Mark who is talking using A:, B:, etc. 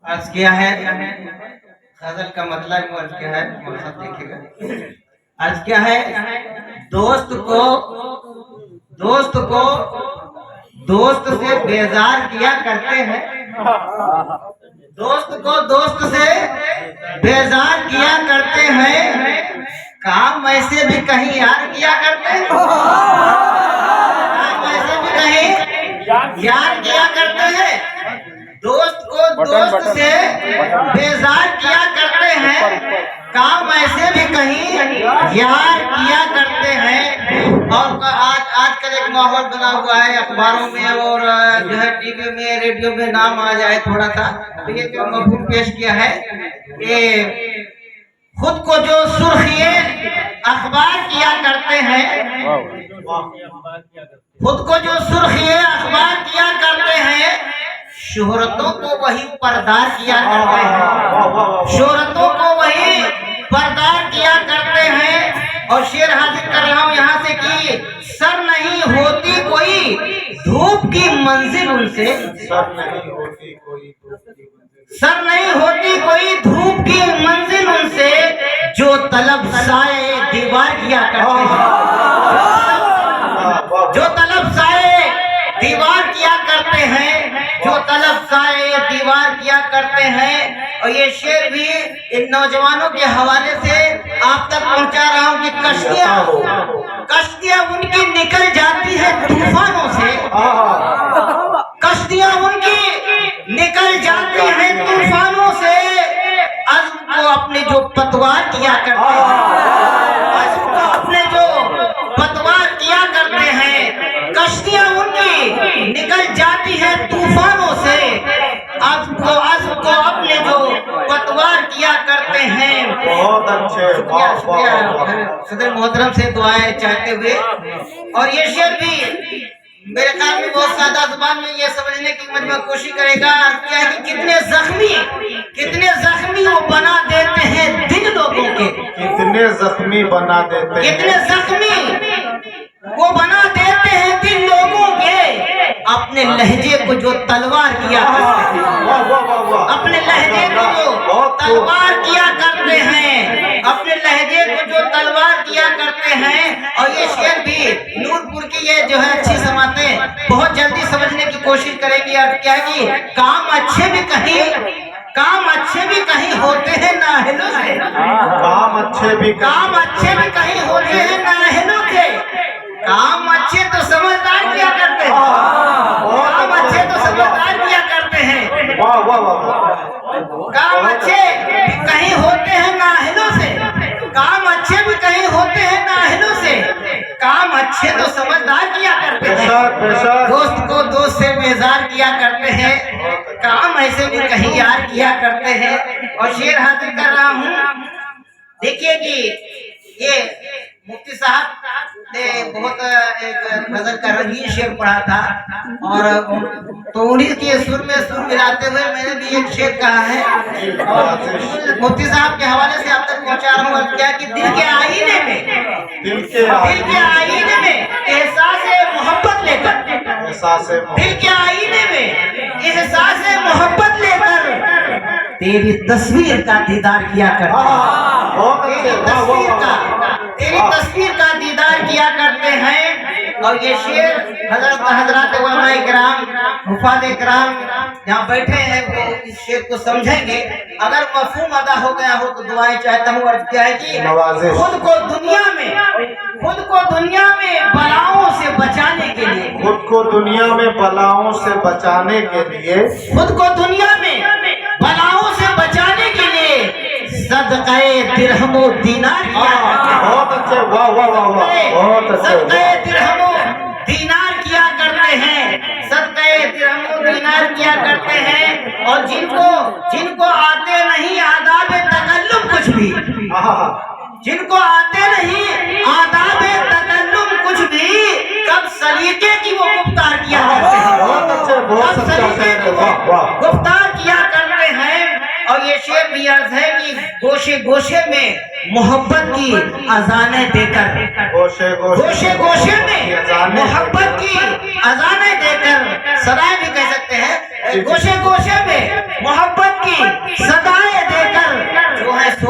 A: عرض کیا ہے غزل کا مطلب عرض کیا ہے مقصد دیکھیے گا. عرض کیا ہے دوست دوست سے بیزار کیا کرتے ہیں. دوست کو دوست سے بیزار کیا کرتے ہیں. کام ایسے بھی کہیں یار کیا کرتے ہیں. کام ایسے بھی کہیں یار کیا کرتے ہیں. دوست کو دوست سے بیزار کیا کرتے ہیں. کام ایسے بھی کہیں یار کیا کرتے ہیں. اور آج کل ایک ماحول بنا ہوا ہے اخباروں میں اور جو ہے ٹی وی میں ریڈیو میں نام آ جائے تھوڑا سا تو یہ جو مفہوم پیش کیا ہے یہ خود کو جو سرخیے اخبار کیا کرتے ہیں. خود کو جو سرخیے اخبار کیا کرتے ہیں شہرتوں کو وہی پردار کیا کرتے ہیں. شہرتوں کو وہی پردار کیا کرتے ہیں. اور شعر حاضر کر رہا ہوں یہاں سے کہ سر نہیں ہوتی کوئی دھوپ کی منزل ان سے. سر نہیں ہوتی کوئی دھوپ کی منزل ان سے جو طلب سائے دیوار کیا کرتے ہیں. جو طلب سائے دیوار کیا کرتے ہیں. جو طلب سائے دیوار کیا کرتے ہیں. اور یہ شعر بھی ان نوجوانوں کے حوالے سے آپ تک پہنچا رہا ہوں کہ کشتیاں ان کی نکل جاتی ہے طوفانوں سے. کشتیاں ان کی نکل جاتی ہیں طوفانوں سے. عزم کو اپنے جو پتوار کیا کرتے ہیں. عزم کو اپنے جو پتوار کیا کرتے ہیں. کشتیاں ان کی نکل جاتی ہیں طوفانوں سے. عزم کو اپنے جو پتوار کیا کرتے ہیں.
B: بہت اچھے.
A: صدر محترم سے دعائیں چاہتے ہوئے اور یہ شعر بھی میرے خیال میں بہت سادہ زبان میں یہ سمجھنے کی مجمع کوشش کرے گا کیا ہے کہ کتنے زخمی وہ بنا دیتے ہیں دل لوگوں کے.
B: کتنے زخمی بنا دیتے ہیں.
A: کتنے زخمی وہ بنا دیتے ہیں دل لوگوں کے. اپنے لہجے کو جو تلوار کیا کرتے ہیں. اپنے لہجے کو جو تلوار کیا کرتے ہیں. اپنے لہجے کو جو تلوار کیا کرتے ہیں. اور یہ شعر بھی نور پور کی یہ جو ہے اچھی سماعتیں بہت جلدی سمجھنے کی کوشش کریں گی. اور کیا ہے کہ کام اچھے بھی کہیں ہوتے ہیں نااہلوں سے.
B: کام اچھے بھی
A: کہیں ہوتے ہیں نااہلوں کے. کام اچھے تو سمجھدار کیا کرتے ہیں. کام اچھے تو سمجھدار کیا کرتے ہیں. کام اچھے بھی کہیں ہوتے ہیں نااہلوں سے. کام اچھے بھی کہیں ہوتے ہیں نااہلوں سے. کام اچھے تو سمجھدار کیا کرتے ہیں. دوست کو دوست سے بیزار کیا کرتے ہیں. کام ایسے بھی کہیں یار کیا کرتے ہیں. اور شعر حاضر کر رہا ہوں. دیکھیے کہ یہ مفتی صاحب نے بہت ایک غزل کا رنگین شعر پڑھا تھا اور تو انہیں کے سر میں سر ملاتے ہوئے میں نے بھی ایک شعر کہا ہے اور مفتی صاحب کے حوالے سے آپ تک پہنچا رہا ہوں. اور کیا کہ دل کے آئینے میں احساس محبت لے کر دل کے آئینے میں احساس محبت لے کر تیری تصویر کا دیدار کیا کرتے ہیں. تیری تصویر کا دیدار کیا کرتے ہیں. اور یہ شعر حضرات علماء کرام حفاظ کرام جہاں بیٹھے ہیں وہ اس شعر کو سمجھیں گے. اگر مفہوم ادا ہو گیا ہو تو دعائیں چاہتا ہوں. اور کیا ہے کہ خود کو دنیا میں بلاؤں سے بچانے کے لیے صدقہ درہم و دینار کیا کرتے ہیں.
B: بہت اچھے.
A: صدقہ درہم و دینار کیا کرتے ہیں. صدقہ درہم و دینار کیا کرتے ہیں. اور جن کو آتے نہیں آداب تکلم کچھ بھی. جن کو آتے نہیں آداب تکلم کچھ بھی کب سلیقے کی وہ گفتار کیا کرتے ہیں. کب سلیقے کی وہ گفتار کیا کرتے ہیں. اور یہ شعر بھی عرض ہے کہ گوشے گوشے میں محبت کی اذانیں دے کر گوشے میں محبت کی اذانیں دے کر صدائیں بھی کہہ سکتے ہیں. گوشے گوشے میں محبت کی